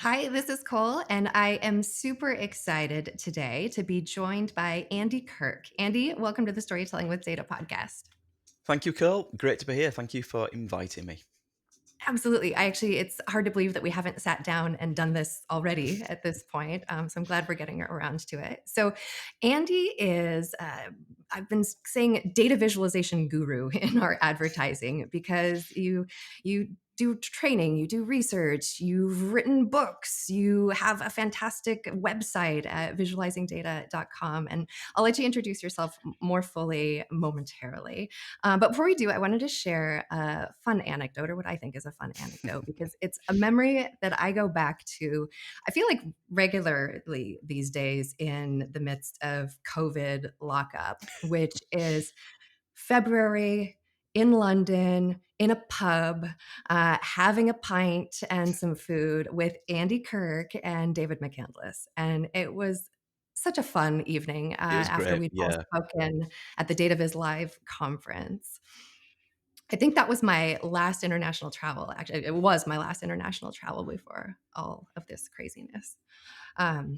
Hi, this is Cole, and I am super excited today to be joined by Andy Kirk. Andy, welcome to the Storytelling with Data podcast. Thank you, Cole. Great to be here. Thank you for inviting me. Absolutely. It's hard to believe that we haven't sat down and done this already at this point. So I'm glad we're getting around to it. So, Andy is, I've been saying data visualization guru in our advertising because you do training, you do research, you've written books, you have a fantastic website at visualizingdata.com. And I'll let you introduce yourself more fully momentarily. But before we do, I wanted to share a fun anecdote, or what I think is a fun anecdote, because it's a memory that I go back to, I feel like regularly these days in the midst of COVID lockup, which is February in London, in a pub, having a pint and some food with Andy Kirk and David McCandless. And it was such a fun evening It was after great. we'd both Yeah, spoken at the DataViz Live conference. I think that was my last international travel. Actually, it was my last international travel before all of this craziness.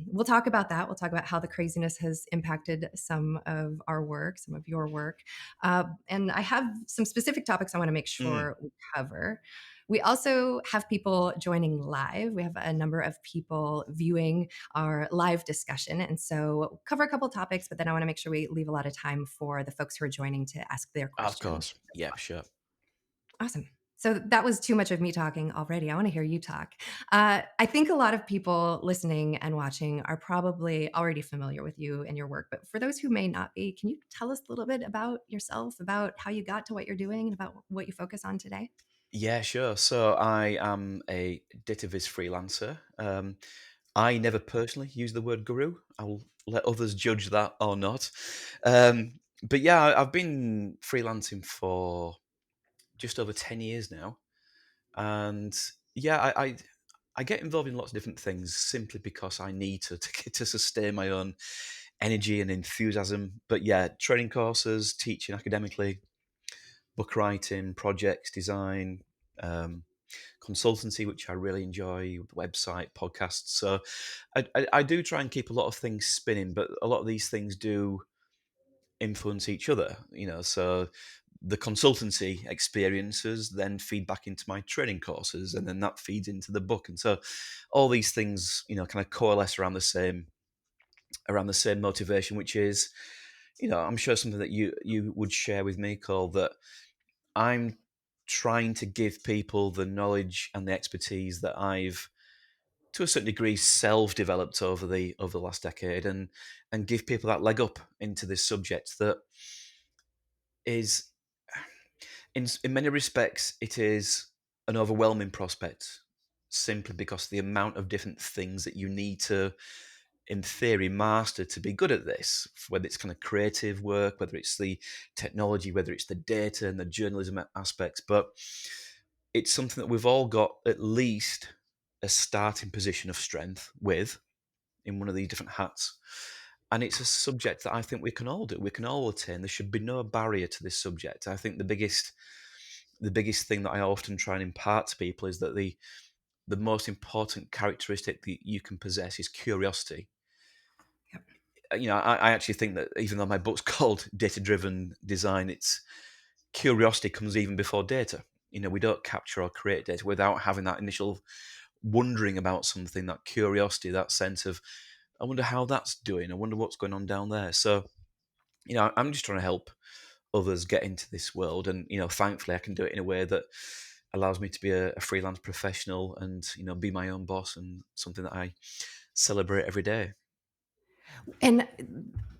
We'll talk about that. We'll talk about how the craziness has impacted some of our work, some of your work. And I have some specific topics I want to make Mm. sure we cover. We also have people joining live. We have a number of people viewing our live discussion. And so we'll cover a couple topics, but then I want to make sure we leave a lot of time for the folks who are joining to ask their Of questions course. as Yeah, well. sure. Awesome. So that was too much of me talking already. I want to hear you talk. I think a lot of people listening and watching are probably already familiar with you and your work. But for those who may not be, can you tell us a little bit about yourself, about how you got to what you're doing, and about what you focus on today? Yeah, sure. So I am a database freelancer. I never personally use the word guru. I'll let others judge that or not. But yeah, I've been freelancing for just over 10 years now. And yeah, I get involved in lots of different things simply because I need to sustain my own energy and enthusiasm. But yeah, training courses, teaching academically, book writing, projects, design, um, consultancy, which I really enjoy, website, podcasts. So I do try and keep a lot of things spinning, but a lot of these things do influence each other, so the consultancy experiences then feed back into my training courses, and then that feeds into the book. And so all these things, kind of coalesce around the same motivation, which is, I'm sure something that you would share with me, Cole, that I'm trying to give people the knowledge and the expertise that I've, to a certain degree, self-developed over the last decade, and give people that leg up into this subject that is, in many respects, it is an overwhelming prospect, simply because the amount of different things that you need to, in theory, master to be good at this, whether it's kind of creative work, whether it's the technology, whether it's the data and the journalism aspects. But it's something that we've all got at least a starting position of strength with, in one of these different hats. And it's a subject that I think we can all do. We can all attain. There should be no barrier to this subject. I think the biggest thing that I often try and impart to people is that the most important characteristic that you can possess is curiosity. Yep. I actually think that even though my book's called Data Driven Design, it's curiosity comes even before data. We don't capture or create data without having that initial wondering about something, that curiosity, that sense of, I wonder how that's doing. I wonder what's going on down there. So, I'm just trying to help others get into this world. And, thankfully I can do it in a way that allows me to be a freelance professional and, be my own boss, and something that I celebrate every day. And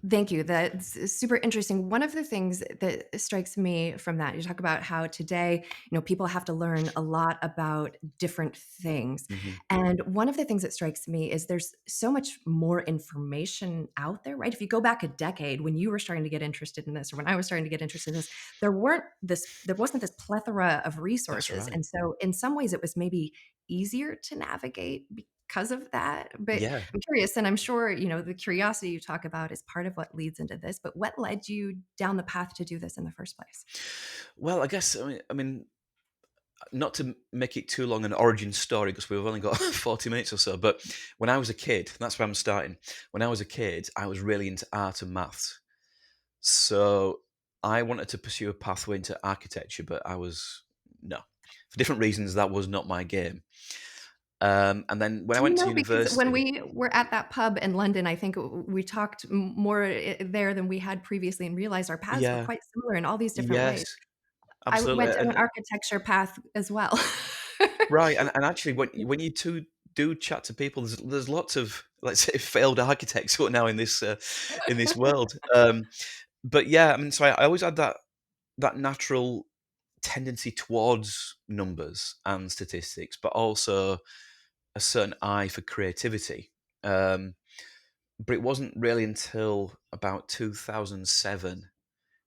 thank you. That's super interesting. One of the things that strikes me from that, you talk about how today, people have to learn a lot about different things. Hmm. And one of the things that strikes me is there's so much more information out there, right? If you go back a decade when you were starting to get interested in this, or when I was starting to get interested in this, there wasn't this plethora of That's resources. right. And so in some ways it was maybe easier to navigate because of that. But Yeah. I'm curious, and I'm sure, the curiosity you talk about is part of what leads into this, but what led you down the path to do this in the first place? Well, I guess, I mean, not to make it too long an origin story because we've only got 40 minutes or so, but when I was a kid, that's where I'm starting. When I was a kid, I was really into art and maths. So I wanted to pursue a pathway into architecture, but I was no. For different reasons, that was not my game. And then when I Do you went to know, because when university, we were at that pub in London, I think we talked more there than we had previously and realized our paths were yeah, quite similar in all these different yes, ways. I absolutely, went down an architecture path as well. right, and actually, when you two do chat to people, there's lots of, let's say, failed architects who are now in this world. But yeah, I mean, so I always had that natural tendency towards numbers and statistics, but also a certain eye for creativity. Um, but it wasn't really until about 2007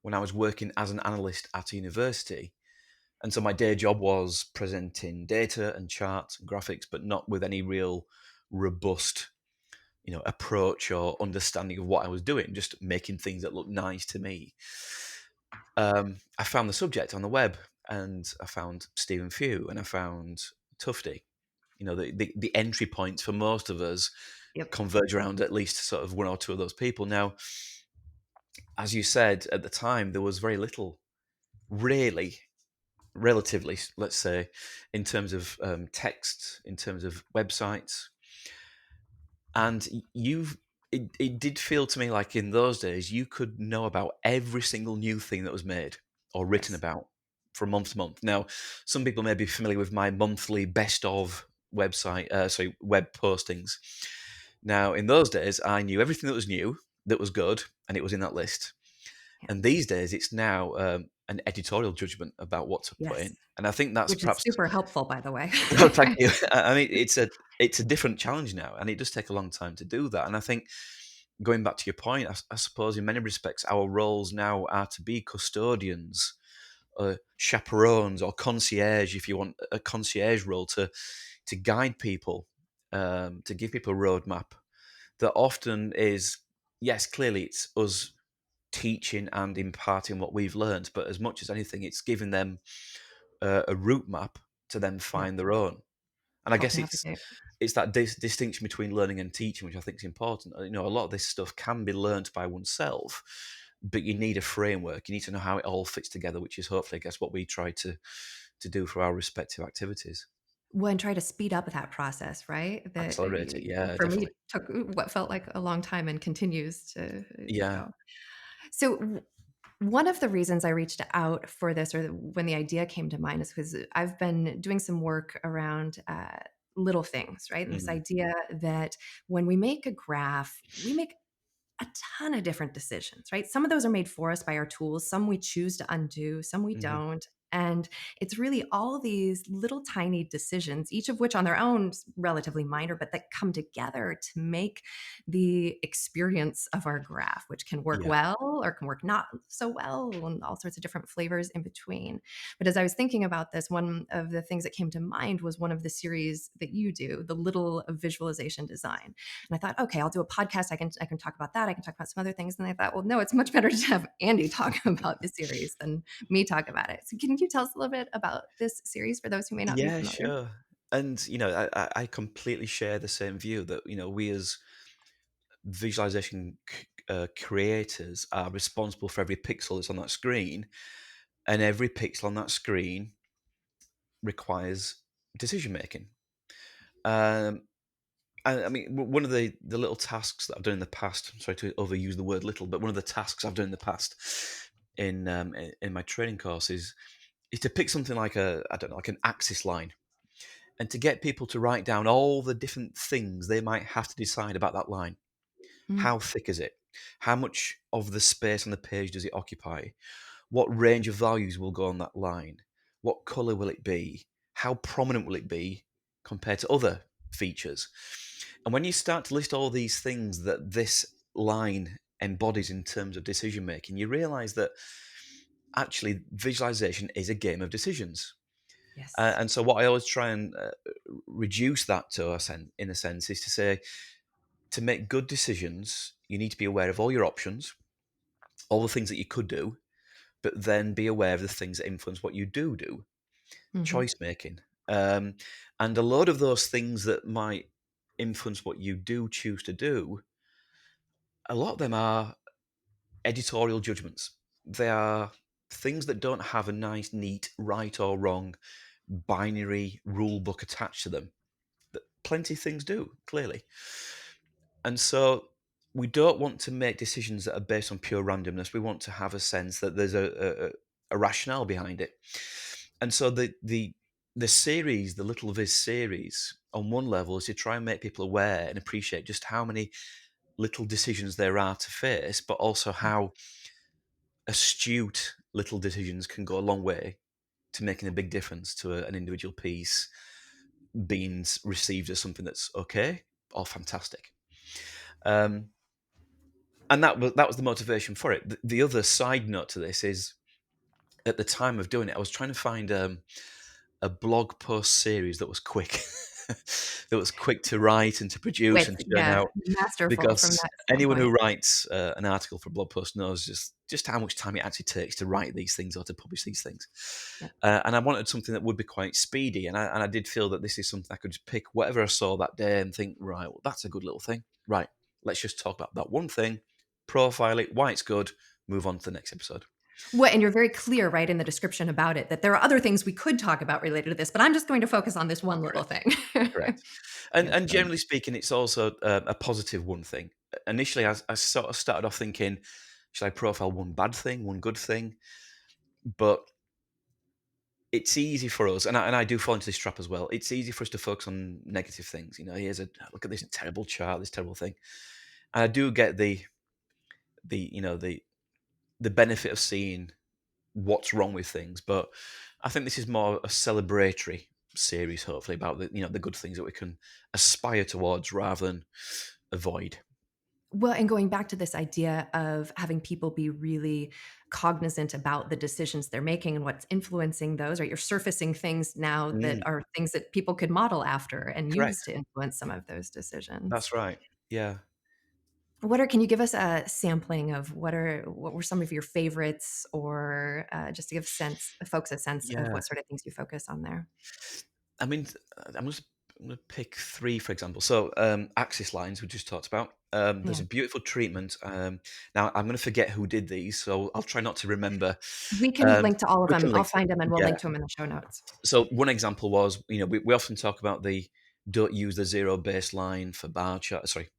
when I was working as an analyst at a university. And so my day job was presenting data and charts and graphics, but not with any real robust, approach or understanding of what I was doing, just making things that looked nice to me. I found the subject on the web, and I found Stephen Few, and I found Tufty. The entry points for most of us Yep. converge around at least sort of one or two of those people. Now, as you said at the time, there was very little, really, relatively, let's say, in terms of text, in terms of websites, and it did feel to me like in those days you could know about every single new thing that was made or written Yes. about from month to month. Now, some people may be familiar with my monthly best of web postings. Now, in those days, I knew everything that was new, that was good, and it was in that list. Yeah. And these days, it's now an editorial judgment about what to put Yes. in. And I think that's Which is perhaps super helpful, by the way. no, thank Right. you. I mean, it's a different challenge now, and it does take a long time to do that. And I think going back to your point, I suppose in many respects, our roles now are to be custodians, chaperones, or concierge, if you want a concierge role to guide people, to give people a roadmap that often is, yes, clearly it's us teaching and imparting what we've learned, but as much as anything, it's giving them a route map to then Yeah. find their own. And I Help guess navigate. it's that distinction between learning and teaching, which I think is important. A lot of this stuff can be learnt by oneself, but you need a framework. You need to know how it all fits together, which is hopefully, I guess, what we try to do for our respective activities. Well, and try to speed up that process, right? That, Accelerate it, yeah, for me, definitely. it took what felt like a long time and continues to Yeah. go. So, one of the reasons I reached out for this, or when the idea came to mind, is because I've been doing some work around little things, right? And this Mm, idea that when we make a graph, we make a ton of different decisions, right? Some of those are made for us by our tools, some we choose to undo, some we mhm. don't. And it's really all these little tiny decisions, each of which on their own relatively minor, but that come together to make the experience of our graph, which can work Yeah. well or can work not so well, and all sorts of different flavors in between. But as I was thinking about this, one of the things that came to mind was one of the series that you do, the Little of Visualization Design. And I thought, okay, I'll do a podcast. I can talk about that. I can talk about some other things. And I thought, well, no, it's much better to have Andy talk about the series than me talk about it. So can you tell us a little bit about this series for those who may not be Yeah, familiar? sure. And, I completely share the same view that, we as visualization creators are responsible for every pixel that's on that screen, and every pixel on that screen requires decision making. Um, I mean, one of the little tasks that I've done in the past. I'm sorry to overuse the word little, but one of the tasks I've done in the past in my training course is to pick something like I don't know, like an axis line, and to get people to write down all the different things they might have to decide about that line. Mm, How thick is it? How much of the space on the page does it occupy? What range of values will go on that line? What color will it be? How prominent will it be compared to other features? And when you start to list all these things that this line embodies in terms of decision making, you realize that actually visualization is a game of decisions. yes. And so, what I always try and reduce that to, in a sense, is to say to make good decisions, you need to be aware of all your options, all the things that you could do, but then be aware of the things that influence what you do. Mhm. choice making. Um, and a lot of those things that might influence what you do choose to do, a lot of them are editorial judgments. They are things that don't have a nice, neat, right or wrong binary rule book attached to them. That plenty of things do, clearly. And so we don't want to make decisions that are based on pure randomness. We want to have a sense that there's a rationale behind it. And so the series, the Little Viz series, on one level is to try and make people aware and appreciate just how many little decisions there are to face, but also how astute little decisions can go a long way to making a big difference to an individual piece being received as something that's okay or fantastic. Um, and that was the motivation for it. The other side note to this is at the time of doing it, I was trying to find a blog post series that was quick, that was quick to write and to produce With and churn yeah, out. masterful from Because that anyone who standpoint. writes an article for a blog post knows just how much time it actually takes to write these things or to publish these things. Yep. And I wanted something that would be quite speedy, and I did feel that this is something I could just pick whatever I saw that day and think, right, well, that's a good little thing. Right, let's just talk about that one thing, profile it, why it's good, move on to the next episode. Well, and you're very clear, right, in the description about it that there are other things we could talk about related to this, but I'm just going to focus on this one little Correct. thing. Correct. And Yes, and very generally speaking, it's also a positive one thing. Initially, I sort of started off thinking, should I profile one bad thing, one good thing? But it's easy for us, and I do fall into this trap as well. It's easy for us to focus on negative things. Here's a look at this terrible chart, this terrible thing. And I do get the benefit of seeing what's wrong with things, but I think this is more a celebratory series, hopefully, about the good things that we can aspire towards rather than avoid. Well, and going back to this idea of having people be really cognizant about the decisions they're making and what's influencing those, right? You're surfacing things now that Mm, are things that people could model after and use correct. to influence some of those decisions. That's right. Yeah. Can you give us a sampling of what were some of your favorites, or just to give folks a sense of Yeah. what sort of things you focus on there? I mean, I'm gonna pick three, for example. So, axis lines we just talked about. There's Yeah, a beautiful treatment. Now I'm gonna forget who did these, so I'll try not to remember. we can link to all of We them. can I'll link to find them and we'll yeah. link to them in the show notes. So one example was, we often talk about the don't use the zero baseline for bar chart. Sorry,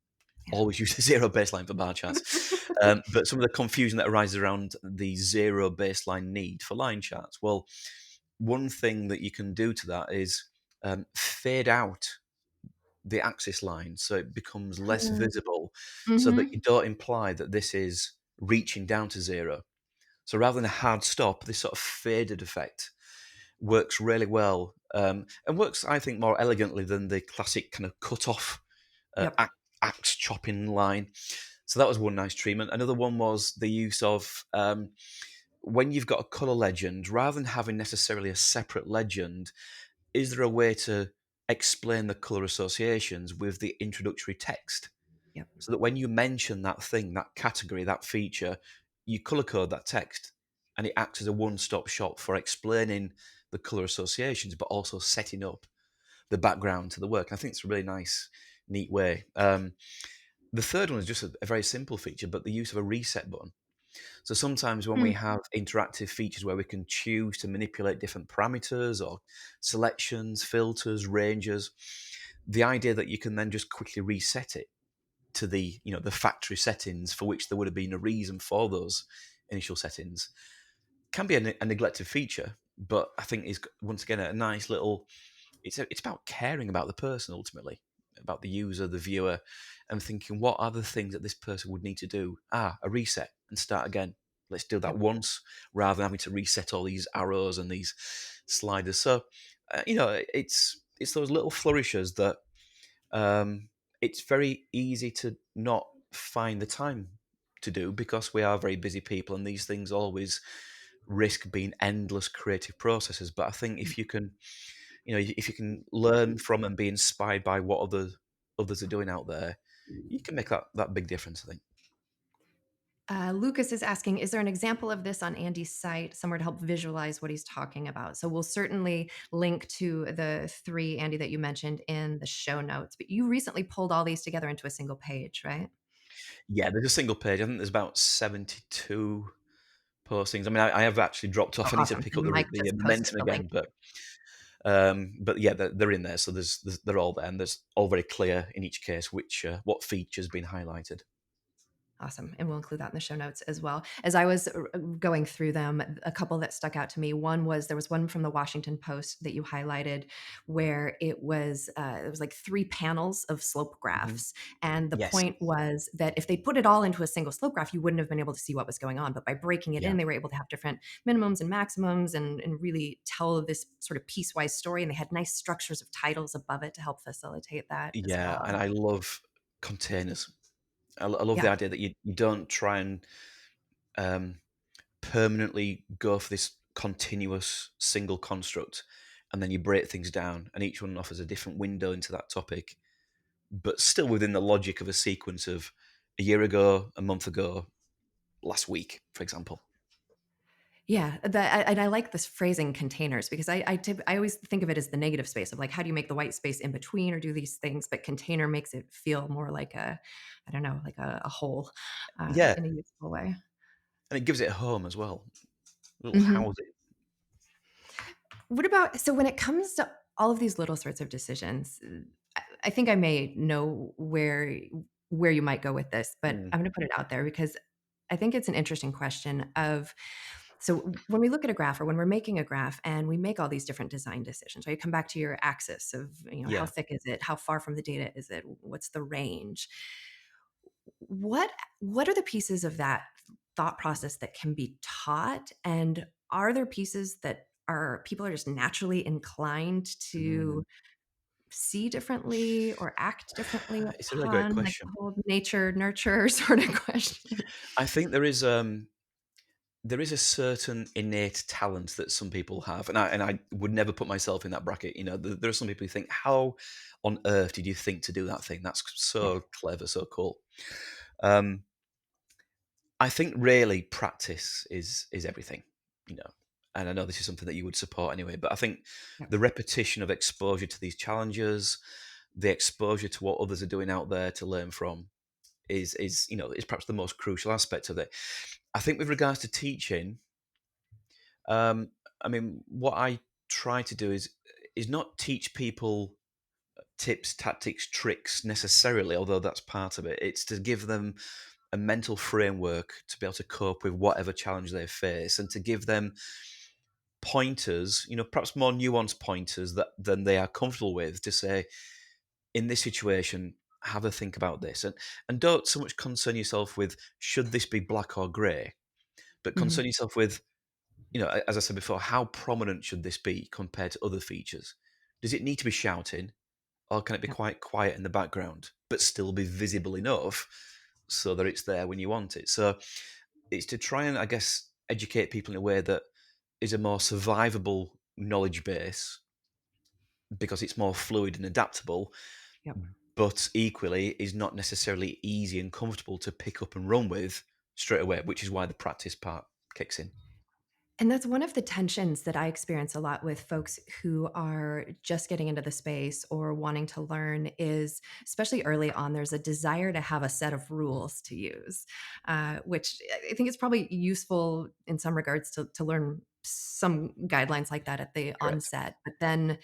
Yeah. always use the zero baseline for bar charts. But some of the confusion that arises around the zero baseline need for line charts. Well, one thing that you can do to that is fade out the axis line so it becomes less visible, so that you Mhm. don't imply that this is reaching down to zero. So rather than a hard stop, this sort of faded effect works really well, and works, I think, more elegantly than the classic kind of cut off Yep. axe chopping line. So that was one nice treatment. Another one was the use of when you've got a color legend, rather than having necessarily a separate legend, is there a way to explain the color associations with the introductory text? Yep. So that when you mention that thing, that category, that feature, you color code that text and it acts as a one stop shop for explaining the color associations, but also setting up the background to the work. I think it's a really nice, neat way. The third one is just a very simple feature, but the use of a reset button. So sometimes when we Mm. have interactive features where we can choose to manipulate different parameters or selections, filters, ranges, the idea that you can then just quickly reset it to the factory settings for which there would have been a reason for those initial settings can be a neglected feature, but I think is once again a nice little. It's about caring about the person ultimately, about the user, the viewer, and thinking what are the things that this person would need to do. A reset and start again. Let's do that Yep. once rather than having to reset all these arrows and these sliders. So, it's those little flourishes that it's very easy to not find the time to do because we are very busy people and these things always risk being endless creative processes. But I think if you can learn from and be inspired by what others are doing out there, you can make that big difference, I think. Lucas is asking, is there an example of this on Andy's site, somewhere to help visualize what he's talking about? So we'll certainly link to the three, Andy, that you mentioned in the show notes. But you recently pulled all these together into a single page, right? Yeah, there's a single page. I think there's about 72 postings. I mean, I have actually dropped Oh, off. I need to awesome. pick up And Mike the just posted momentum the link. again, but yeah, they're in there. So they're all there, and there's all very clear in each case which what feature's been highlighted. Awesome. And we'll include that in the show notes as well. As I was going through them, a couple that stuck out to me. One was there was one from the Washington Post that you highlighted where it was like three panels of slope Hmm. graphs. And the Yes. point was that if they put it all into a single slope graph, you wouldn't have been able to see what was going on. But by breaking it Yeah. in, they were able to have different minimums and maximums and really tell this sort of piecewise story. And they had nice structures of titles above it to help facilitate that as Yeah, and well. I love containers. I love the Yeah. idea that you don't try and um, permanently go for this continuous single construct, and then you break things down, and each one offers a different window into that topic, but still within the logic of a sequence of a year ago, a month ago, last week, for example. Yeah, and I like this phrasing containers because I always think of it as the negative space of like how do you make the white space in between or do these things, but container makes it feel more like a, I don't know, like a hole Yeah, in a useful way. and it gives it a home as well, a little Mhm. housing. What about so when it comes to all of these little sorts of decisions, I think I may know where you might go with this, but Mm, I'm going to put it out there because I think it's an interesting question of so when we look at a graph or when we're making a graph and we make all these different design decisions, right? You come back to your axis of, how yeah. thick is it? How far from the data is it? What's the range? What what are the pieces of that thought process that can be taught? And are there pieces that are people are just naturally inclined Mm. to see differently or act differently It's a really great upon, like the question. whole nature nurture sort of question? I think there is a certain innate talent that some people have, and I would never put myself in that bracket. You know, there are some people who think, "How on earth did you think to do that thing? That's Yeah. so clever, so cool." Um, I think really practice is everything. You know, and I know this is something that you would support anyway, but I think Yeah. the repetition of exposure to these challenges, the exposure to what others are doing out there to learn from, is perhaps the most crucial aspect of it. I think with regards to teaching, um, I mean, what I try to do is not teach people tips, tactics, tricks necessarily, although that's part of it. It's to give them a mental framework to be able to cope with whatever challenge they face, and to give them pointers, perhaps more nuanced pointers than they are comfortable with, to say, in this situation, have a think about this, and don't so much concern yourself with should this be black or grey, but Mhm. concern yourself with, as I said before, how prominent should this be compared to other features? Does it need to be shouting, or can it be Yeah. quite quiet in the background, but still be visible enough so that it's there when you want it? So it's to try and, I guess, educate people in a way that is a more survivable knowledge base because it's more fluid and adaptable, Yep. but equally is not necessarily easy and comfortable to pick up and run with straight away, which is why the practice part kicks in. And that's one of the tensions that I experience a lot with folks who are just getting into the space or wanting to learn is, especially early on, there's a desire to have a set of rules to use, which I think is probably useful in some regards to learn some guidelines like that at the Correct. onset. But then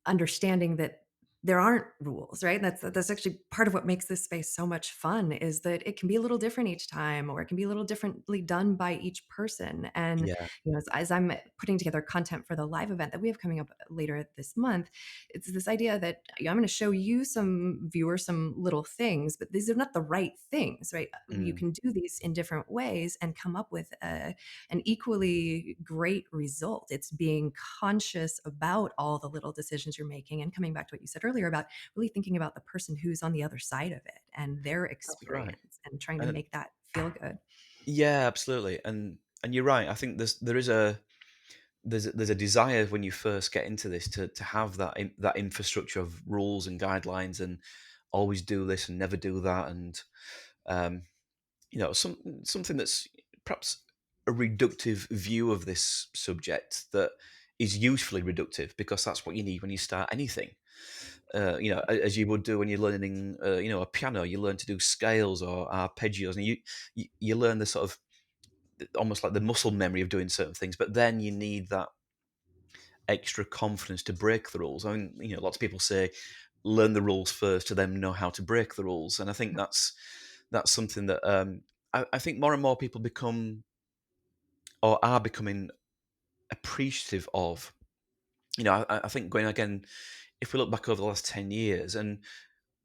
understanding that there aren't rules, right? That's actually part of what makes this space so much fun is that it can be a little different each time, or it can be a little differently done by each person. And Yeah. as I'm putting together content for the live event that we have coming up later this month, it's this idea that I'm going to show you some viewers some little things, but these are not the right things, right? You Mm, can do these in different ways and come up with an equally great result. It's being conscious about all the little decisions you're making and coming back to what you said earlier about really thinking about the person who's on the other side of it and their that's right. experience and trying to And make that feel good. yeah, absolutely. And you're right. I think there's a desire when you first get into this to have that infrastructure of rules and guidelines, and always do this and never do that, and um, something that's perhaps a reductive view of this subject that is usefully reductive, because that's what you need when you start anything. As you would do when you're learning, a piano, you learn to do scales or arpeggios, and you learn the sort of almost like the muscle memory of doing certain things. But then you need that extra confidence to break the rules. I mean, lots of people say learn the rules first to then know how to break the rules, and I think that's something that I think more and more people become or are becoming appreciative of. I think going again, if we look back over the last 10 years, and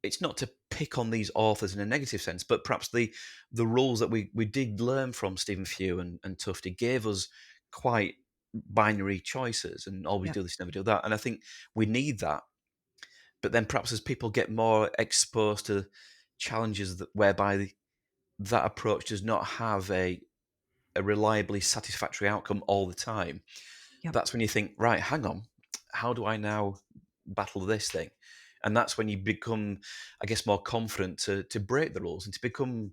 it's not to pick on these authors in a negative sense, but perhaps the rules that we did learn from Stephen Few and Tufte gave us quite binary choices, and always Yep. do this, never do that. And I think we need that. But then perhaps as people get more exposed to challenges whereby that approach does not have a reliably satisfactory outcome all the time, Yep. that's when you think, right, hang on, how do I now battle this thing? And that's when you become, I guess, more confident to break the rules and to become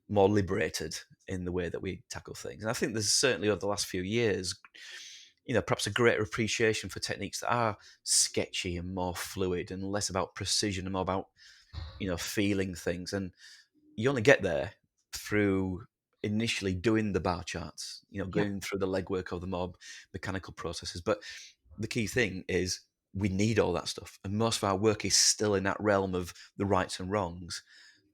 more liberated in the way that we tackle things. And I think there's certainly over the last few years, perhaps a greater appreciation for techniques that are sketchy and more fluid and less about precision and more about, feeling things. And you only get there through initially doing the bar charts, Yep. going through the legwork of the more mechanical processes. But the key thing is we need all that stuff. And most of our work is still in that realm of the rights and wrongs.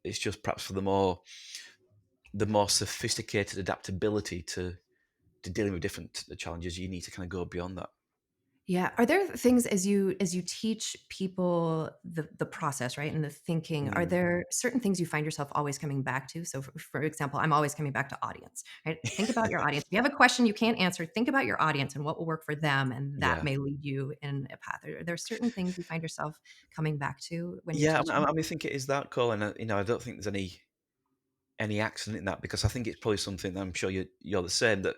It's just perhaps for the more sophisticated adaptability to dealing with different challenges, you need to kind of go beyond that. Yeah. Are there things as you teach people the process, right, and the thinking, are Mm. there certain things you find yourself always coming back to? So for example, I'm always coming back to audience, right? Think about your audience. If you have a question you can't answer, think about your audience and what will work for them, and that Yeah. may lead you in a path. Are there certain things you find yourself coming back to when you're Yeah, teaching? I think it is that, Colin. I don't think there's any accident in that, because I think it's probably something that I'm sure you're the same, that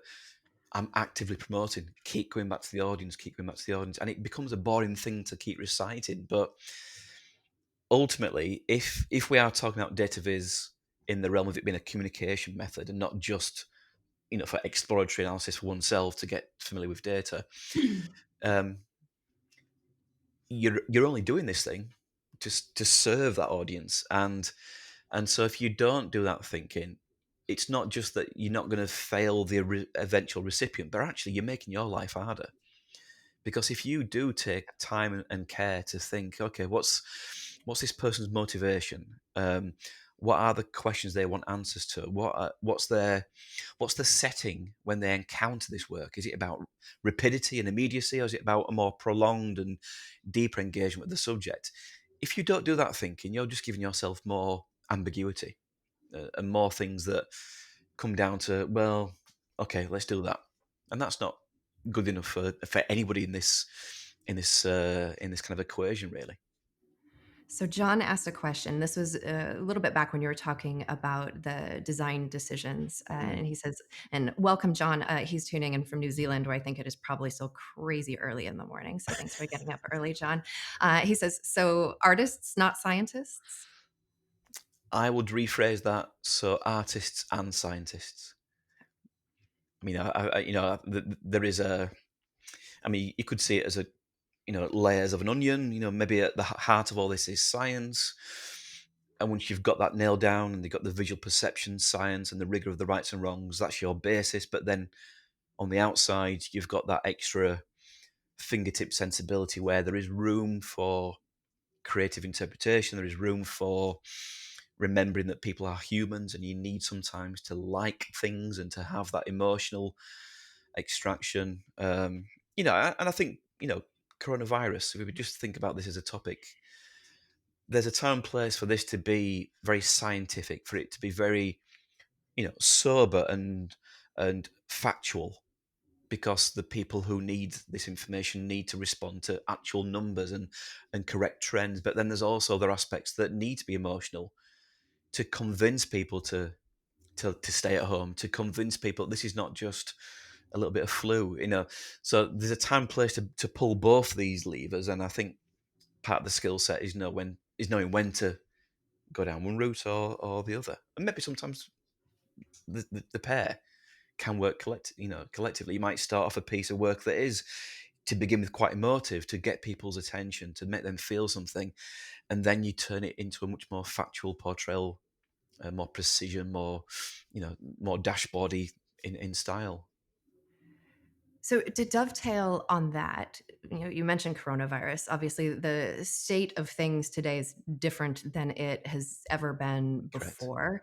I'm actively promoting. Keep going back to the audience, keep going back to the audience, and it becomes a boring thing to keep reciting. But ultimately, if we are talking about data viz in the realm of it being a communication method and not just for exploratory analysis for oneself to get familiar with data, um, you're only doing this thing to serve that audience, and so if you don't do that thinking, it's not just that you're not going to fail the eventual recipient, but actually you're making your life harder. Because if you do take time and care to think, okay, what's this person's motivation? What are the questions they want answers to? What's the setting when they encounter this work? Is it about rapidity and immediacy, or is it about a more prolonged and deeper engagement with the subject? If you don't do that thinking, you're just giving yourself more ambiguity, and more things that come down to, well, okay, let's do that, and that's not good enough for anybody in this kind of equation, really. So John asked a question. This was a little bit back when you were talking about the design decisions, Mm. and he says, "And welcome, John. He's tuning in from New Zealand, where I think it is probably still crazy early in the morning. So thanks for getting up early, John." He says, "So artists, not scientists." I would rephrase that: so artists and scientists. I mean, there is a. I mean, you could see it as layers of an onion. Maybe at the heart of all this is science. And once you've got that nailed down, and you've got the visual perception science and the rigor of the rights and wrongs, that's your basis. But then on the outside, you've got that extra fingertip sensibility where there is room for creative interpretation. There is room for remembering that people are humans, and you need sometimes to like things and to have that emotional extraction. And I think coronavirus. If we just think about this as a topic, there's a time and place for this to be very scientific, for it to be very sober and factual, because the people who need this information need to respond to actual numbers and correct trends. But then there's also other aspects that need to be emotional, to convince people to stay at home, to convince people this is not just a little bit of flu. So there's a time and place to pull both these levers, and I think part of the skill set is knowing when to go down one route or the other, and maybe sometimes the pair can work collectively. You might start off a piece of work that is, to begin with, quite emotive, to get people's attention, to make them feel something, and then you turn it into a much more factual portrayal, more precision, more dashboardy in style. So to dovetail on that, you mentioned coronavirus. Obviously, the state of things today is different than it has ever been Correct. before.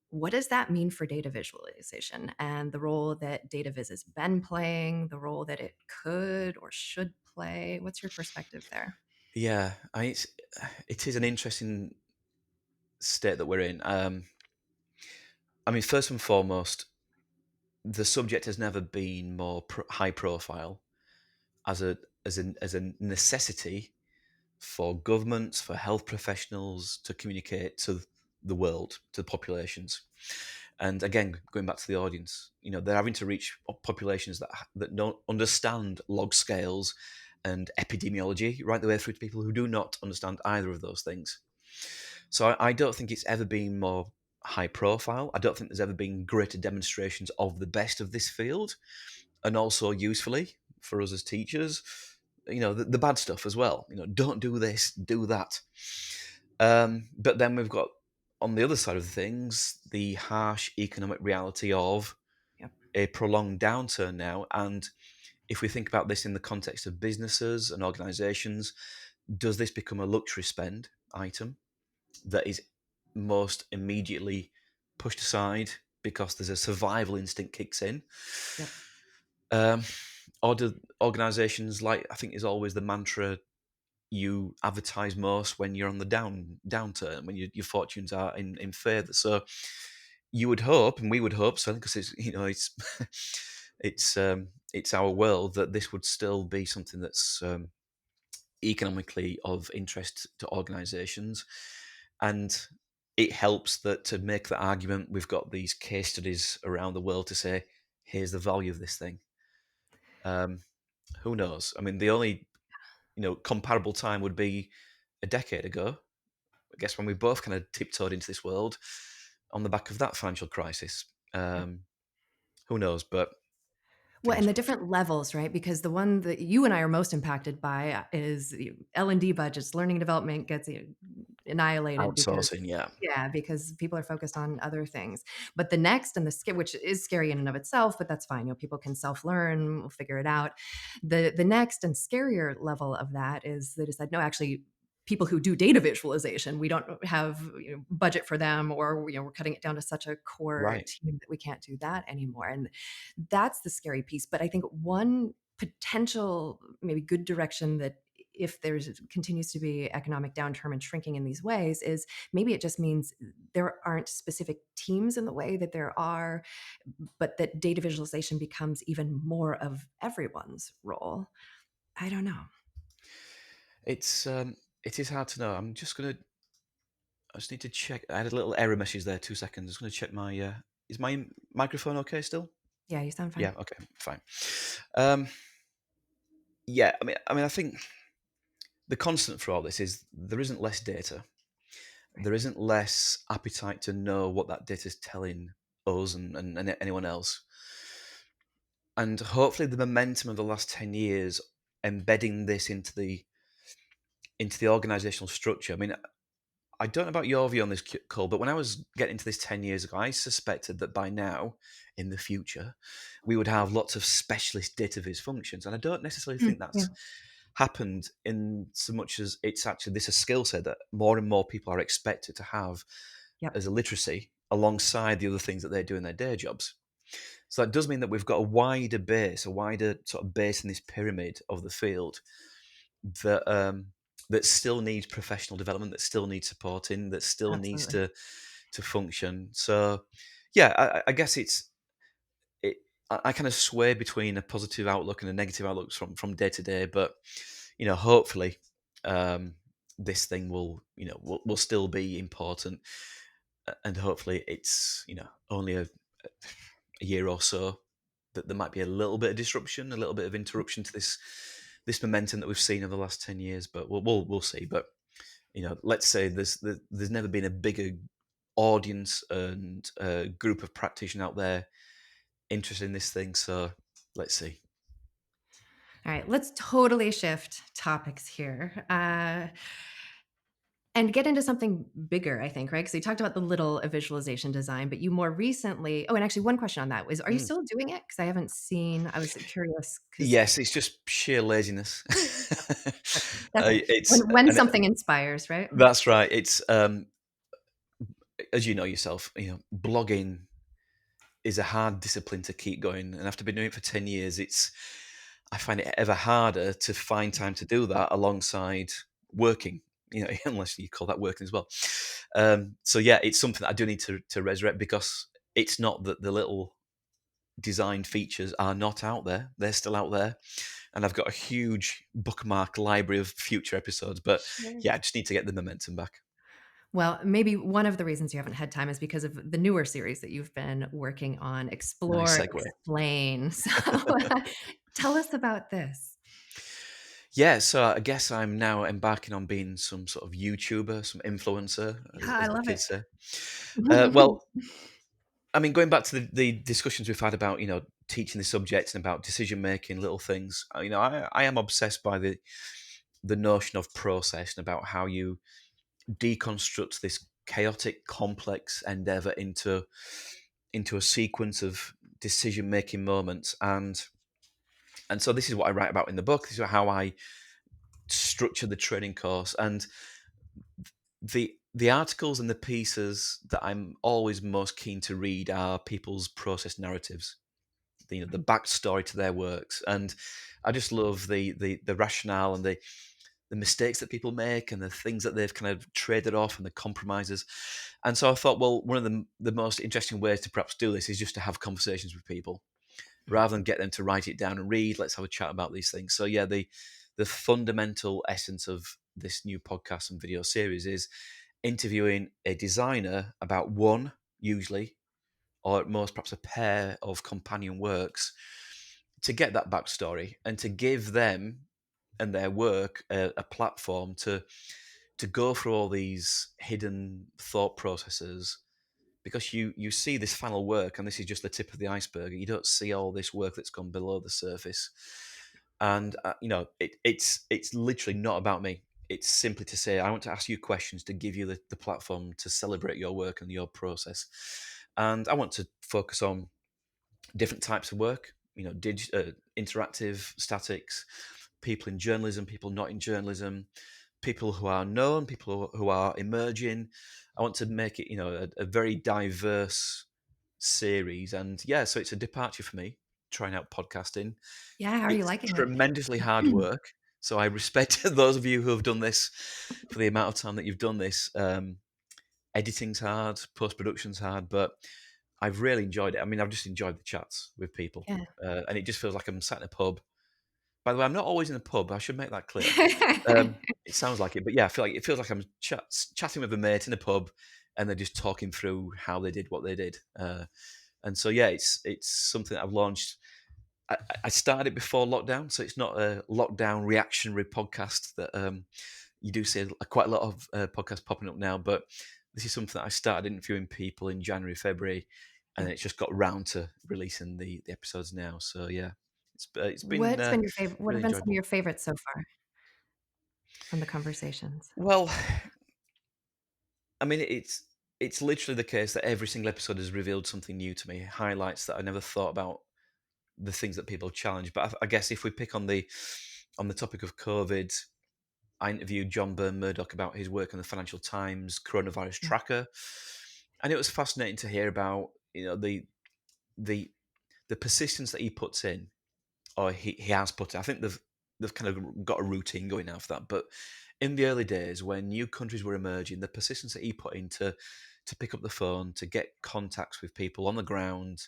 What does that mean for data visualization and the role that data viz has been playing, the role that it could or should play? What's your perspective there? Yeah, it is an interesting state that we're in. I mean, first and foremost, the subject has never been more high profile as a necessity for governments, for health professionals to communicate to the world, to the populations. And again, going back to the audience, they're having to reach populations that don't understand log scales and epidemiology, right the way through to people who do not understand either of those things. So I don't think it's ever been more high profile. I don't think there's ever been greater demonstrations of the best of this field, and also usefully for us as teachers, the bad stuff as well. Don't do this, do that. But then we've got, on the other side of things, the harsh economic reality of Yep. a prolonged downturn now. And if we think about this in the context of businesses and organizations, does this become a luxury spend item that is most immediately pushed aside because there's a survival instinct kicks in? Yep. Um, or do organizations, like, I think is always the mantra, you advertise most when you're on the downturn, when your fortunes are in favour. So you would hope, and we would hope, so because it's it's our world, that this would still be something that's economically of interest to organisations, and it helps that to make that argument, we've got these case studies around the world to say, here's the value of this thing. Um, who knows? I mean, the only comparable time would be a decade ago, I guess, when we both kind of tiptoed into this world on the back of that financial crisis. Yep. Who knows? But Well, fingers and the crossed. different levels, right? Because the one that you and I are most impacted by is L&D budgets. Learning and development gets annihilated because Outsourcing, yeah, yeah, because people are focused on other things. But the next and which is scary in and of itself, but that's fine. People can self-learn, we'll figure it out. The next and scarier level of that is they decide, no, actually people who do data visualization, we don't have budget for them, or we're cutting it down to such a core right. team that we can't do that anymore. And that's the scary piece. But I think one potential, maybe good direction that if there's continues to be economic downturn and shrinking in these ways is maybe it just means there aren't specific teams in the way that there are, but that data visualization becomes even more of everyone's role. I don't know. It is hard to know. I just need to check. I had a little error message there. 2 seconds. Just gonna check my. Is my microphone okay still? Yeah, you sound Yeah. fine. Okay. Fine. Um, yeah. I think the constant for all this is there isn't less data. Right. There isn't less appetite to know what that data is telling us and anyone else. And hopefully, the momentum of the last 10 years, embedding this into the organizational structure. I mean, I don't know about your view on this, Cole, but when I was getting into this 10 years ago, I suspected that by now, in the future, we would have lots of specialist data viz functions. And I don't necessarily think Yeah. that's happened, in so much as it's actually this a skill set that more and more people are expected to have Yep. as a literacy alongside the other things that they do in their day jobs. So that does mean that we've got a wider sort of base in this pyramid of the field that still needs professional development, that still needs supporting, that still needs Absolutely. to function. So, yeah, I guess it. I kind of sway between a positive outlook and a negative outlook from day to day, but hopefully, um, this thing will still be important, and hopefully, it's only a year or so that there might be a little bit of disruption, a little bit of interruption to this momentum that we've seen over the last 10 years. But we'll see. But let's say there's never been a bigger audience and a group of practitioners out there interested in this thing. So let's see. All right, let's totally shift topics here. And get into something bigger, I think, right? Because you talked about the little visualization design, but you more recently and actually one question on that was, are you Mm. still doing it? Because I haven't seen I was curious because Yes, it's just sheer laziness. that's right. It's When and something inspires, right? that's right. It's as you know yourself, blogging is a hard discipline to keep going, and after been doing it for 10 years, I find it ever harder to find time to do that alongside working, unless you call that working as well. So yeah, it's something that I do need to resurrect, because it's not that the little design features are not out there. They're still out there. And I've got a huge bookmark library of future episodes, but Sure. yeah, I just need to get the momentum back. Well, maybe one of the reasons you haven't had time is because of the newer series that you've been working on, Nice Explore, segue. Explain. So, tell us about this. Yeah, so I guess I'm now embarking on being some sort of YouTuber, some influencer, Yeah, as I the love it. kids say. Well, I mean, going back to the discussions we've had about, teaching the subjects and about decision making, little things, I am obsessed by the notion of process and about how you deconstruct this chaotic, complex endeavor into a sequence of decision making moments. And so this is what I write about in the book. This is how I structure the training course. And the articles and the pieces that I'm always most keen to read are people's process narratives, the backstory to their works. And I just love the rationale and the mistakes that people make and the things that they've kind of traded off and the compromises. And so I thought, well, one of the most interesting ways to perhaps do this is just to have conversations with people rather than get them to write it down and read. Let's have a chat about these things. So yeah, the fundamental essence of this new podcast and video series is interviewing a designer about one, usually, or at most perhaps a pair of companion works, to get that backstory and to give them and their work a platform to go through all these hidden thought processes, because you see this final work and this is just the tip of the iceberg. You don't see all this work that's gone below the surface. And it's literally not about me. It's simply to say I want to ask you questions to give you the platform to celebrate your work and your process. And I want to focus on different types of work, interactive, statics, people in journalism, people not in journalism, people who are known, people who are emerging. I want to make it, a very diverse series. And yeah, so it's a departure for me trying out podcasting. Yeah, how are you It's liking it? tremendously hard work. So I respect those of you who have done this for the amount of time that you've done this. Editing's hard, post production's hard, but I've really enjoyed it. I mean, I've just enjoyed the chats with people, Yeah. and it just feels like I'm sat in a pub. By the way, I'm not always in a pub. I should make that clear. It sounds like it, but yeah, I feel like it feels like I'm chatting with a mate in a pub, and they're just talking through how they did what they did. And so yeah, it's something that I've launched. I started it before lockdown, so it's not a lockdown reactionary podcast that you do see quite a lot of podcasts popping up now. But this is something that I started interviewing people in January, February, and Yeah. it's just got round to releasing the episodes now. So yeah, it's been What's been your favorite what really have been some of enjoyable. your favorites so far from the conversations? Well, I mean, it's literally the case that every single episode has revealed something new to me, highlights that I never thought about, the things that people challenge. But I guess if we pick on the topic of COVID, I interviewed John Byrne Murdoch about his work on the Financial Times coronavirus Yeah. tracker, and it was fascinating to hear about the the persistence that he puts in, or he has put in. I think they've kind of got a routine going now for that. But in the early days, when new countries were emerging, the persistence that he put in to pick up the phone, to get contacts with people on the ground,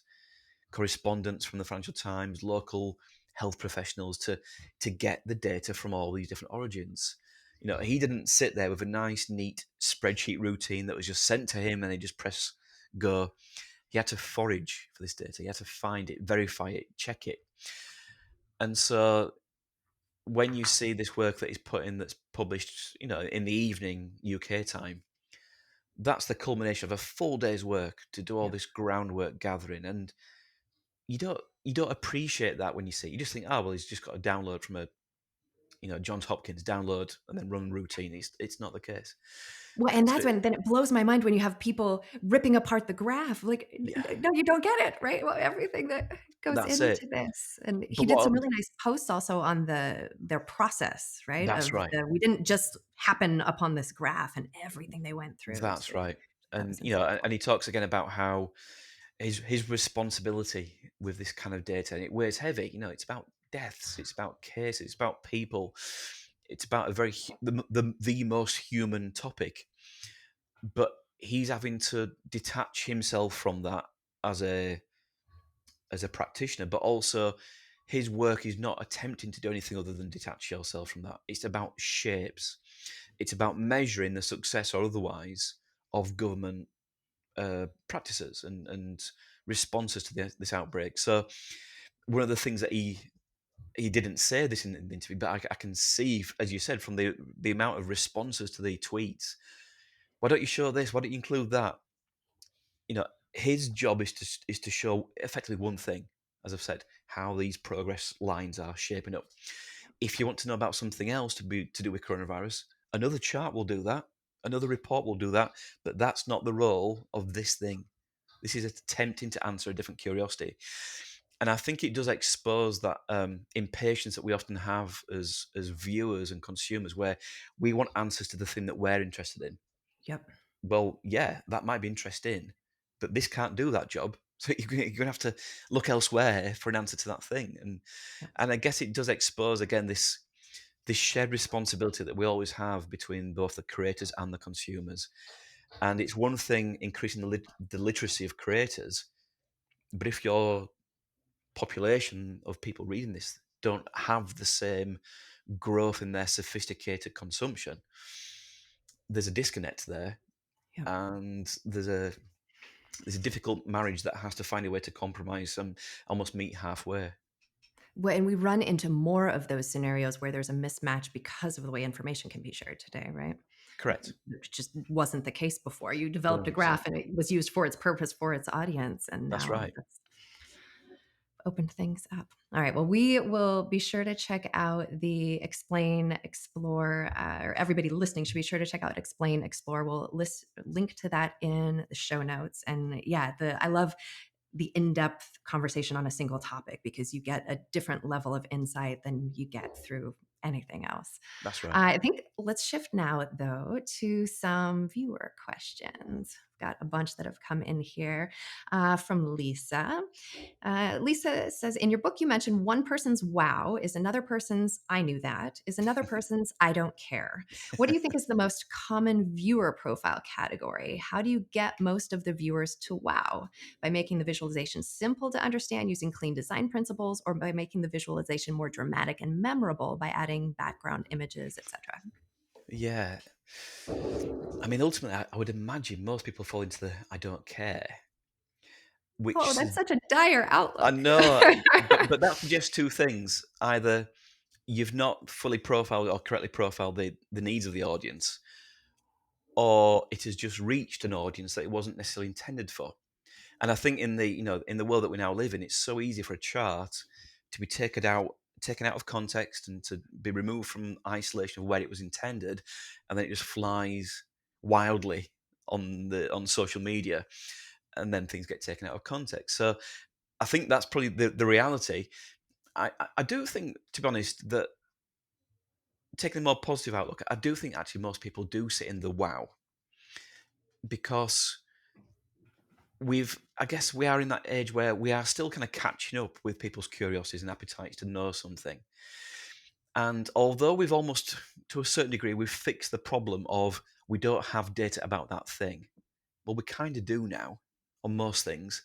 correspondence from the Financial Times, local health professionals, to get the data from all these different origins. He didn't sit there with a nice, neat spreadsheet routine that was just sent to him and he just press go. He had to forage for this data. He had to find it, verify it, check it. And so when you see this work that he's put in that's published, in the evening UK time, that's the culmination of a full day's work to do all Yep. this groundwork gathering, and you don't appreciate that when you see it. You just think, oh well, he's just got to download from a Johns Hopkins, download and then run routine. It's not the case. Well, and So that's when then it blows my mind when you have people ripping apart the graph, like, yeah, no, you don't get it, right? Well, everything that goes that's it. into this, and But he did what some really nice posts also on their process, right? That's Of right. we didn't just happen upon this graph and everything they went through That's to right. that And was insightful. and he talks again about how his responsibility with this kind of data, and it weighs heavy. It's about deaths, it's about cases, it's about people, it's about a very the most human topic. But he's having to detach himself from that as a practitioner, but also his work is not attempting to do anything other than detach yourself from that. It's about shapes. It's about measuring the success or otherwise of government practices and responses to this outbreak. So one of the things that he didn't say this in the interview, but I can see, as you said, from the amount of responses to the tweets. Why don't you show this? Why don't you include that? His job is to show effectively one thing, as I've said, how these progress lines are shaping up. If you want to know about something else to do with coronavirus, another chart will do that, another report will do that, but that's not the role of this thing. This is attempting to answer a different curiosity, and I think it does expose that impatience that we often have as viewers and consumers, where we want answers to the thing that we're interested in. Yep. Well, yeah, that might be interesting, but this can't do that job. So you're gonna have to look elsewhere for an answer to that thing, and Yep. and I guess it does expose again this shared responsibility that we always have between both the creators and the consumers. And it's one thing increasing the literacy of creators, but if your population of people reading this don't have the same growth in their sophisticated consumption, there's a disconnect there, Yep. and there's a difficult marriage that has to find a way to compromise and almost meet halfway. Well, and we run into more of those scenarios where there's a mismatch because of the way information can be shared today, right? Correct. Which just wasn't the case before. You developed a 100%. graph and it was used for its purpose, for its audience, and That's now right. that's opened things up. All right. Well, we will be sure to check out the Explain, Explore, or everybody listening should be sure to check out Explain, Explore. We'll link to that in the show notes. And yeah, I love the in-depth conversation on a single topic because you get a different level of insight than you get through anything else. That's right. I think let's shift now, though, to some viewer questions. Got a bunch that have come in here from Lisa. Lisa says, in your book, you mentioned one person's wow is another person's I knew that, is another person's I don't care. What do you think is the most common viewer profile category? How do you get most of the viewers to wow? By making the visualization simple to understand using clean design principles, or by making the visualization more dramatic and memorable by adding background images, etc.? Yeah. I mean, ultimately, I would imagine most people fall into the I don't care, Oh, which that's such a dire I outlook. know, but that suggests two things. Either you've not fully profiled or correctly profiled the needs of the audience, or it has just reached an audience that it wasn't necessarily intended for. And I think in the world that we now live in, it's so easy for a chart to be taken out of context and to be removed from isolation of where it was intended, and then it just flies wildly on social media, and then things get taken out of context. So I think that's probably the reality. I do think, to be honest, that taking a more positive outlook, I do think actually most people do sit in the wow, because I guess we are in that age where we are still kind of catching up with people's curiosities and appetites to know something. And although we've almost, to a certain degree, we've fixed the problem of we don't have data about that thing. Well, we kind of do now on most things.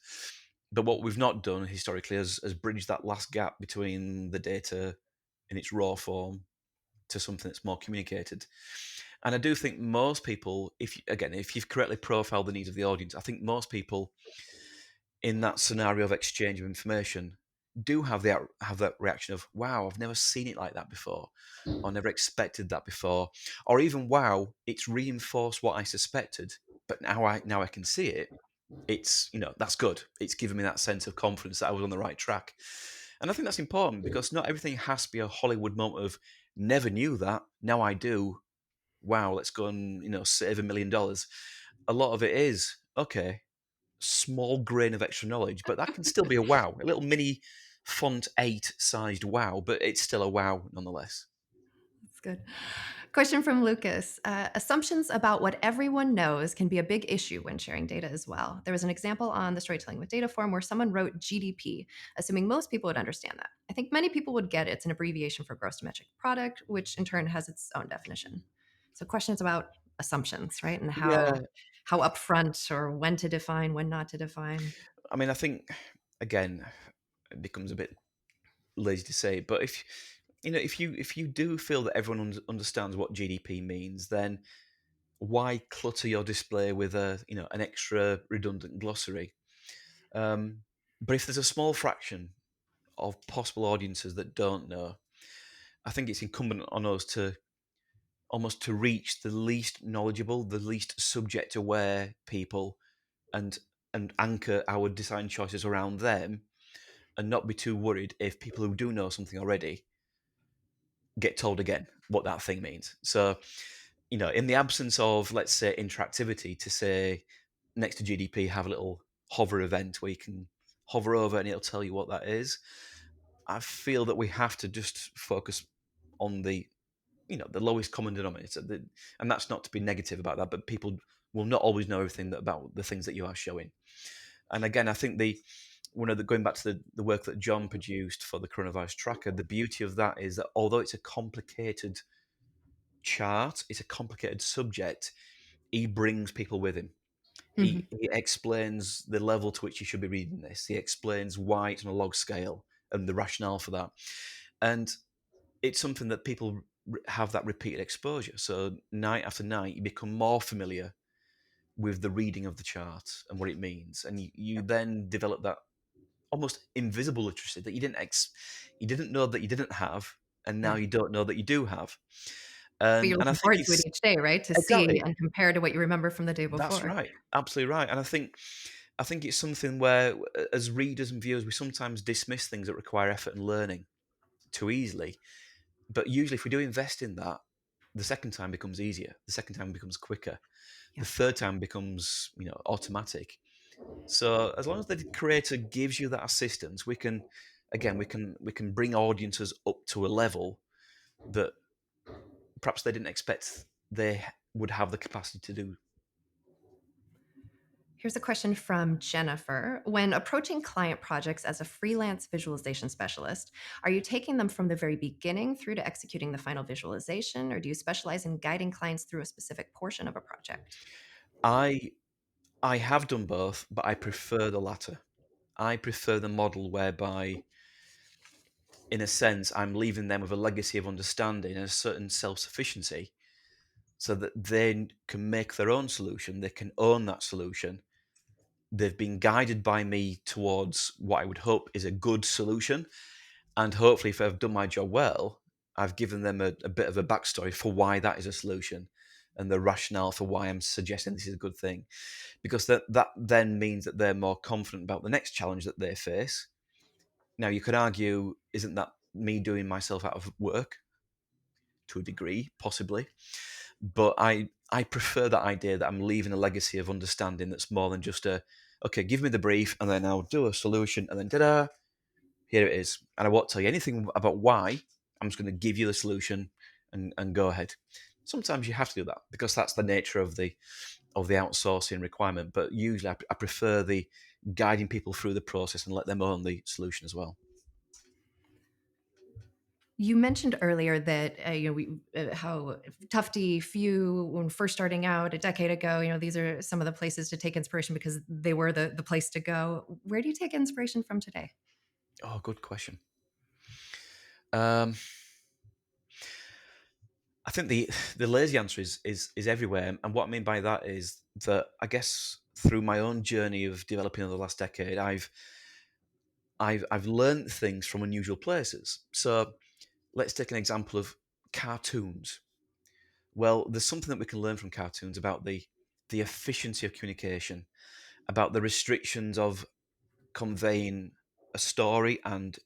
But what we've not done historically has bridged that last gap between the data in its raw form to something that's more communicated. And I do think most people, if you've correctly profiled the needs of the audience, I think most people in that scenario of exchange of information do have that reaction of wow, I've never seen it like that before, or never expected that before, or even wow, it's reinforced what I suspected but now I can see it. It's, that's good. It's given me that sense of confidence that I was on the right track. And I think that's important because not everything has to be a Hollywood moment of never knew that, now I do. Wow, let's go and, save $1 million. A lot of it is, okay, small grain of extra knowledge, but that can still be a wow, a little mini font 8 sized wow, but it's still a wow nonetheless. That's good. Question from Lucas. Assumptions about what everyone knows can be a big issue when sharing data as well. There was an example on the Storytelling with Data forum where someone wrote GDP, assuming most people would understand that. I think many people would get it's an abbreviation for gross domestic product, which in turn has its own definition. So questions about assumptions, right? And Yeah, how upfront or when to define, when not to define. I mean, I think, again, it becomes a bit lazy to say, but if you do feel that everyone understands what GDP means, then why clutter your display with an extra redundant glossary? But if there's a small fraction of possible audiences that don't know, I think it's incumbent on us to almost to reach the least knowledgeable, the least subject aware people, and anchor our design choices around them, and not be too worried if people who do know something already get told again what that thing means. So, in the absence of, let's say, interactivity, to say next to GDP, have a little hover event where you can hover over and it'll tell you what that is. I feel that we have to just focus on the lowest common denominator, and that's not to be negative about that, but people will not always know everything about the things that you are showing. And again, I think going back to the work that John produced for the coronavirus tracker, the beauty of that is that although it's a complicated chart, it's a complicated subject, he brings people with him. He explains the level to which you should be reading this. He explains why it's on a log scale and the rationale for that. And it's something that people have that repeated exposure. So night after night, you become more familiar with the reading of the chart and what it means, and you then develop that almost invisible literacy that you didn't know that you didn't have, and now Yeah. you don't know that you do have. But you're And I looking think forward to it it's each day, right? To see exactly and compare to what you remember from the day that's before. right, absolutely right. And I think it's something where, as readers and viewers, we sometimes dismiss things that require effort and learning too easily. But usually, if we do invest in that, the second time becomes easier. The second time becomes quicker. The Yeah. third time becomes, automatic. So as long as the creator gives you that assistance, we can bring audiences up to a level that perhaps they didn't expect they would have the capacity to do. Here's a question from Jennifer. When approaching client projects as a freelance visualization specialist, are you taking them from the very beginning through to executing the final visualization, or do you specialize in guiding clients through a specific portion of a project? I I have done both, but I prefer the latter. I prefer the model whereby, in a sense, I'm leaving them with a legacy of understanding and a certain self-sufficiency so that they can make their own solution, they can own that solution. They've been guided by me towards what I would hope is a good solution. And hopefully, if I've done my job well, I've given them a bit of a backstory for why that is a solution and the rationale for why I'm suggesting this is a good thing. Because that then means that they're more confident about the next challenge that they face. Now, you could argue, isn't that me doing myself out of work to a degree, possibly? But I prefer that idea that I'm leaving a legacy of understanding that's more than just okay, give me the brief and then I'll do a solution and then ta-da, here it is. And I won't tell you anything about why. I'm just going to give you the solution and go ahead. Sometimes you have to do that because that's the nature of the outsourcing requirement. But usually I prefer the guiding people through the process and let them own the solution as well. You mentioned earlier that how Tufty Few when first starting out a decade ago. These are some of the places to take inspiration because they were the place to go. Where do you take inspiration from today? Oh, good question. Um, I think the lazy answer is everywhere, and what I mean by that is that I guess through my own journey of developing over the last decade, I've learned things from unusual places. So let's take an example of cartoons. Well, there's something that we can learn from cartoons about the the efficiency of communication, about the restrictions of conveying a story and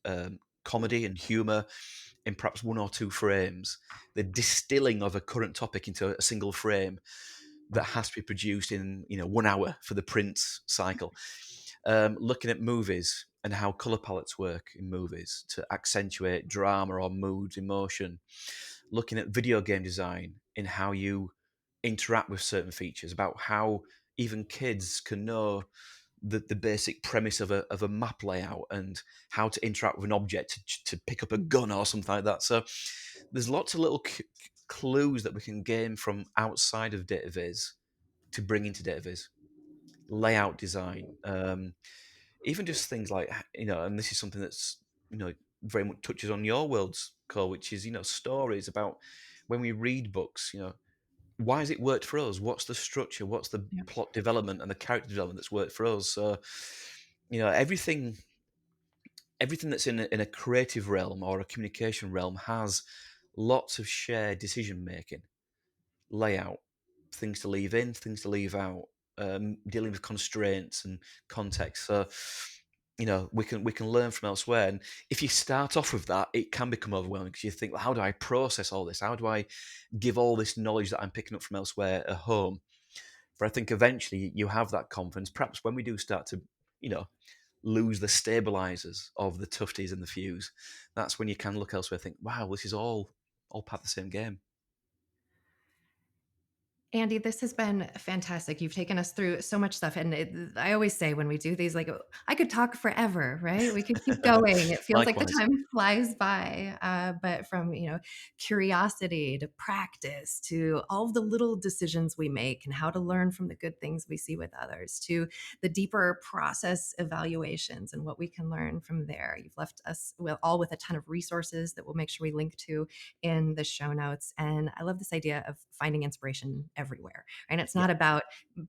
comedy and humor in perhaps one or two frames, the distilling of a current topic into a single frame that has to be produced in 1 hour for the print cycle. Looking at movies and how color palettes work in movies to accentuate drama or mood, emotion. Looking at video game design in how you interact with certain features, about how even kids can know the basic premise of a map layout and how to interact with an object to pick up a gun or something like that. So there's lots of little clues that we can gain from outside of data viz to bring into data viz. Layout design, even just things like, and this is something that's, very much touches on your world's core, which is, stories about when we read books, why has it worked for us? What's the structure? What's the Yeah. plot development and the character development that's worked for us? So, everything that's in a creative realm or a communication realm has lots of shared decision making, layout, things to leave in, things to leave out, dealing with constraints and context. So, we can learn from elsewhere. And if you start off with that, it can become overwhelming because you think, well, how do I process all this? How do I give all this knowledge that I'm picking up from elsewhere a home? But I think eventually you have that confidence. Perhaps when we do start to, you know, lose the stabilizers of the tufties and the fuse, that's when you can look elsewhere and think, wow, this is all part of the same game. Andy, this has been fantastic. You've taken us through so much stuff. And I always say when we do these, like, I could talk forever, right? We could keep going. It feels like the Likewise. time flies by. But from, curiosity to practice to all of the little decisions we make and how to learn from the good things we see with others to the deeper process evaluations and what we can learn from there. You've left us all with a ton of resources that we'll make sure we link to in the show notes. And I love this idea of finding inspiration everywhere. And it's Yeah. not about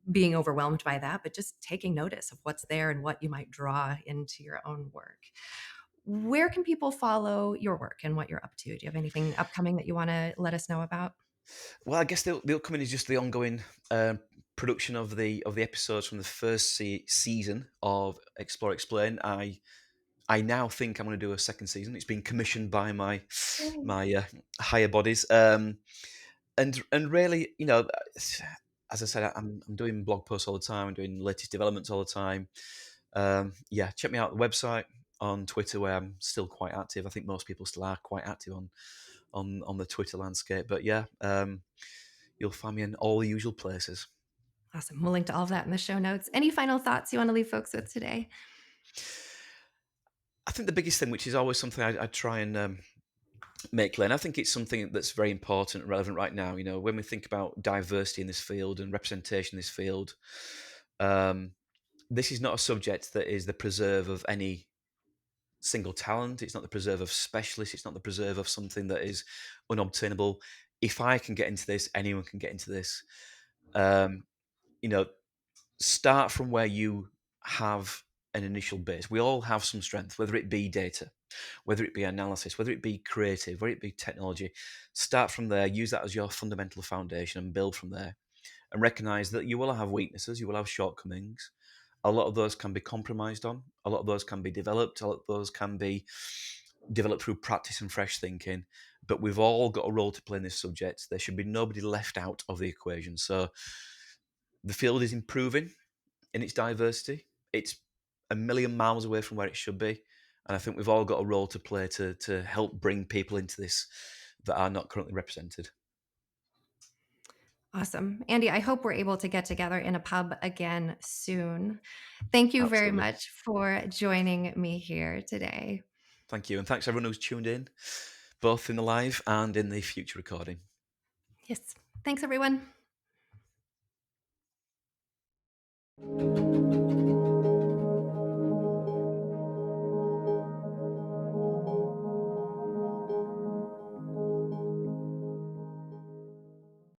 being overwhelmed by that, but just taking notice of what's there and what you might draw into your own work. Where can people follow your work and what you're up to? Do you have anything upcoming that you want to let us know about? Well, I guess the upcoming is just the ongoing production of the episodes from the first season of Explore Explain. I now think I'm going to do a second season. It's been commissioned by my Yay. my higher bodies, and really, as I said, I'm doing blog posts all the time. I'm doing latest developments all the time. Yeah, check me out on the website, on Twitter, where I'm still quite active. I think most people still are quite active on the Twitter landscape. But yeah, you'll find me in all the usual places. Awesome. We'll link to all of that in the show notes. Any final thoughts you want to leave folks with today? I think the biggest thing, which is always something I try and make clear, and I think it's something that's very important and relevant right now. When we think about diversity in this field and representation in this field, um, this is not a subject that is the preserve of any single talent. It's not the preserve of specialists. It's not the preserve of something that is unobtainable. If I can get into this, anyone can get into this. Um, you know, Start from where you have an initial base. We all have some strength, whether it be data, whether it be analysis, whether it be creative, whether it be technology. Start from there, use that as your fundamental foundation and build from there. And recognize that you will have weaknesses, you will have shortcomings. A lot of those can be compromised on, a lot of those can be developed, a lot of those can be developed through practice and fresh thinking. But we've all got a role to play in this subject. There should be nobody left out of the equation. So the field is improving in its diversity. It's a million miles away from where it should be. And I think we've all got a role to play to help bring people into this that are not currently represented. Awesome. Andy, I hope we're able to get together in a pub again soon. Thank you very Absolutely. much for joining me here today. Thank you. And thanks everyone who's tuned in, both in the live and in the future recording. Yes. Thanks, everyone.